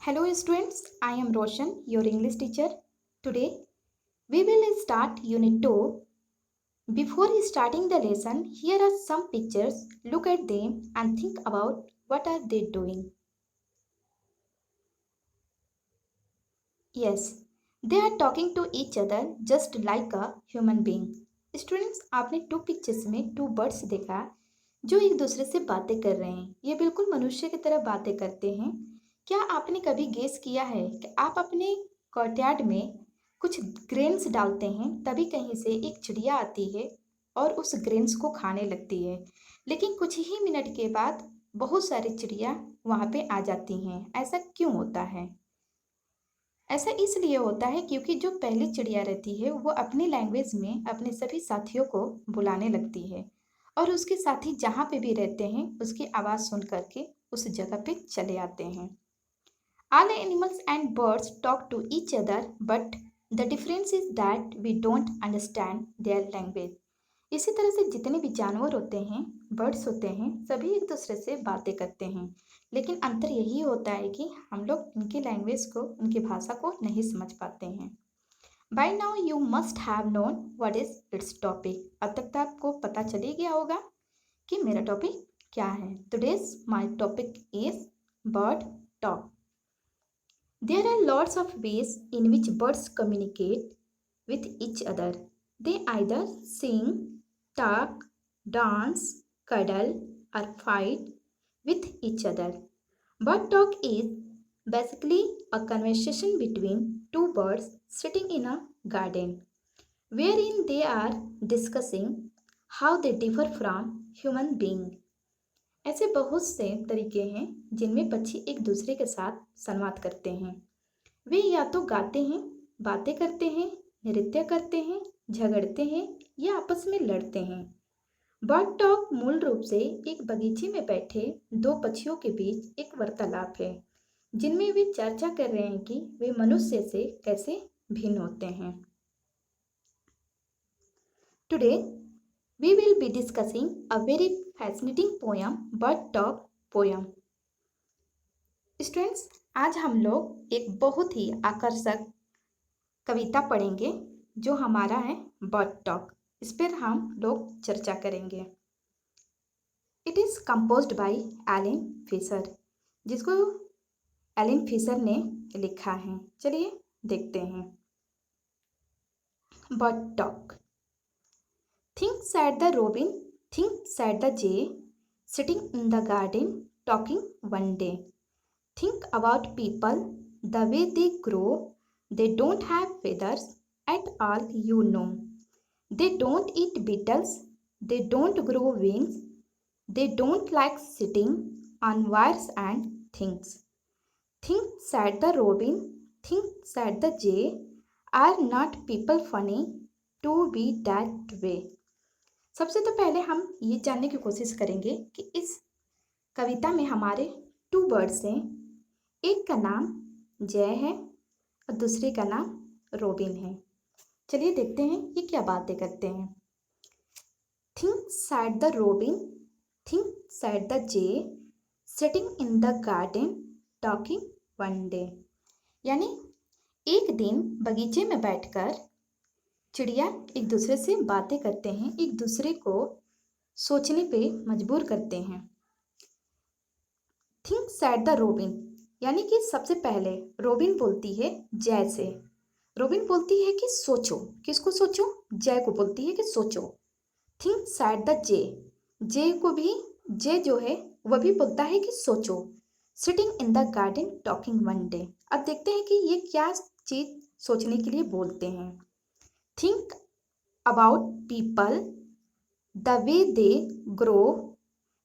Hello students, I am Roshan, your English teacher. Today we will start Unit 2. Before starting the lesson, here are some pictures. Look at them and think about what are they doing. Yes, they are talking to each other just like a human being. Students, आपने to pictures में two birds देखा जो एक दूसरे से बातें कर रहे हैं. ये बिल्कुल मनुष्य की तरह बातें करते हैं. क्या आपने कभी गेस किया है कि आप अपने कोर्टयार्ड में कुछ ग्रेन्स डालते हैं तभी कहीं से एक चिड़िया आती है और उस ग्रेन्स को खाने लगती है, लेकिन कुछ ही मिनट के बाद बहुत सारी चिड़िया वहाँ पे आ जाती हैं. ऐसा क्यों होता है? ऐसा इसलिए होता है क्योंकि जो पहली चिड़िया रहती है वो अपनी लैंग्वेज में अपने सभी साथियों को बुलाने लगती है और उसके साथी जहाँ पे भी रहते हैं उसकी आवाज़ सुन करके उस जगह पे चले आते हैं. All animals and birds talk to each other, but the difference is that we don't understand their language. इसी तरह से जितने भी जानवर होते हैं, बर्ड्स होते हैं, सभी एक दूसरे से बातें करते हैं, लेकिन अंतर यही होता है कि हम लोग उनकी लैंग्वेज को, उनकी भाषा को नहीं समझ पाते हैं. By now you must have known what is its topic. अब तक तो आपको पता चल ही गया होगा कि मेरा टॉपिक क्या है. Today's my topic is bird talk. There are lots of ways in which birds communicate with each other. They either sing, talk, dance, cuddle, or fight with each other. Bird talk is basically a conversation between two birds sitting in a garden, wherein they are discussing how they differ from human beings. ऐसे बहुत से तरीके हैं जिनमें पक्षी एक दूसरे के साथ संवाद करते हैं. वे या तो गाते हैं, बातें करते हैं, नृत्य करते हैं, झगड़ते हैं या आपस में लड़ते हैं. बर्ड टॉक मूल रूप से एक बगीचे में बैठे दो पक्षियों के बीच एक वार्तालाप है जिनमें वे चर्चा कर रहे हैं कि वे मनुष्य से कैसे भिन्न होते हैं. Today we will be discussing a very fascinating poem, bird talk poem. Students, आज हम लोग एक बहुत ही आकर्षक कविता पढ़ेंगे जो हमारा है बर्ड टॉक. इस पर हम लोग चर्चा करेंगे. It is composed by Alan Fisher, जिसको एलन फिशर ने लिखा है. चलिए देखते हैं. Bird talk. Think said the robin, think said the jay, sitting in the garden talking one day. Think about people, the way they grow. They don't have feathers at all, you know. They don't eat beetles. They don't grow wings. They don't like sitting on wires and things. Think said the robin, think said the jay. Are not people funny to be that way? सबसे तो पहले हम ये जानने की कोशिश करेंगे कि इस कविता में हमारे टू बर्ड्स हैं. एक का नाम जय है और दूसरे का नाम रोबिन है. चलिए देखते हैं ये क्या बातें करते हैं. Think sad the robin, think sad the J, sitting in the garden talking one day. यानी एक दिन बगीचे में बैठकर चिड़िया एक दूसरे से बातें करते हैं, एक दूसरे को सोचने पे मजबूर करते हैं. थिंक सैड द रोबिन, यानी कि सबसे पहले रोबिन बोलती है जय से. रोबिन बोलती है कि सोचो. किसको सोचो? जय को बोलती है कि सोचो. थिंक सैड द जे, जे को भी, जे जो है वह भी बोलता है कि सोचो. Sitting in the garden talking one day. अब देखते हैं कि ये क्या चीज़ सोचने के लिए बोलते हैं. Think about people, the way they grow.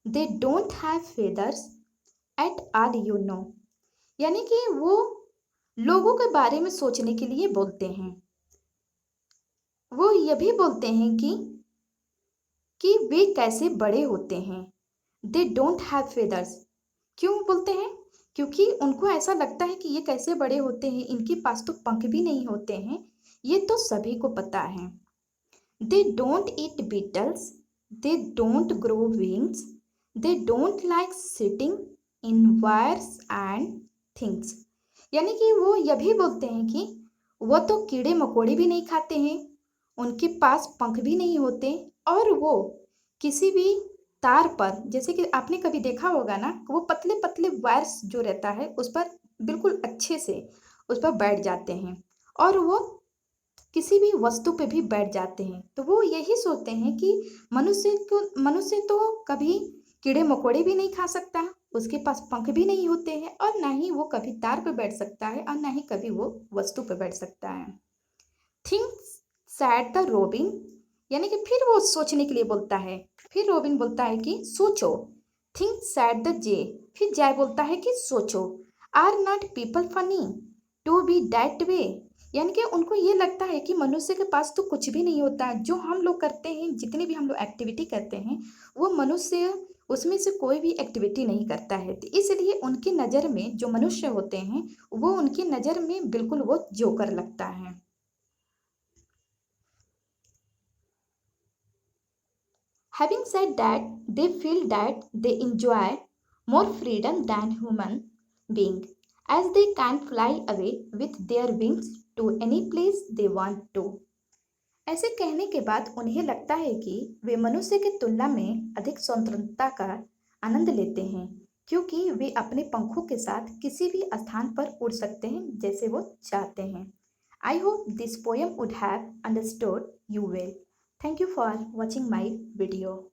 They don't have feathers at all, you know. यानी कि वो लोगों के बारे में सोचने के लिए बोलते हैं. वो ये भी बोलते हैं कि वे कैसे बड़े होते हैं. They don't have feathers. क्यों बोलते हैं? क्योंकि उनको ऐसा लगता है कि ये कैसे बड़े होते हैं, इनके पास तो पंख भी नहीं होते हैं. ये तो सभी को पता है. They don't eat beetles. They don't grow wings. They don't like sitting in wires and things. यानी कि वो यह भी बोलते हैं कि वो तो कीड़े मकोड़े भी नहीं खाते हैं, उनके पास पंख भी नहीं होते, और वो किसी भी तार पर, जैसे कि आपने कभी देखा होगा ना, वो पतले पतले वायर्स जो रहता है उस पर बिल्कुल अच्छे से उस पर बैठ जाते हैं, और वो किसी भी वस्तु पे भी बैठ जाते हैं। तो वो यही सोचते हैं कि मनुष्य तो कभी कीड़े मकोड़े भी नहीं खा सकता, उसके पास पंख भी नहीं होते हैं, और ना ही वो कभी तार पे बैठ सकता है, और ना ही कभी वो वस्तु पे बैठ सकता है। थिंक्स सैड द रोबिन, यानी कि फिर वो सोचने के लिए बोलता है। फिर रोबिन बोलता है कि सोचो। थिंक सैड द जे, फिर जय बोलता है कि सोचो। Are not people funny to be that way, यानी कि उनको ये लगता है कि मनुष्य के पास तो कुछ भी नहीं होता है, जो हम लोग करते हैं, जितनी भी हम लोग एक्टिविटी करते हैं, वो मनुष्य उसमें से कोई भी एक्टिविटी नहीं करता है। तो इसलिए उनकी नज़र में जो मनुष्य होते हैं, वो उनकी नज़र में बिल्कुल वो जोकर लगता है। Having said that, they feel that they enjoy more freedom than human being, as they can fly away with their wings to any place they want to. ऐसे कहने के बाद उन्हें लगता है कि वे मनुष्य की तुलना में अधिक स्वतंत्रता का आनंद लेते हैं, क्योंकि वे अपने पंखों के साथ किसी भी स्थान पर उड़ सकते हैं जैसे वो चाहते हैं। I hope this poem would have understood you well. Thank you for watching my video.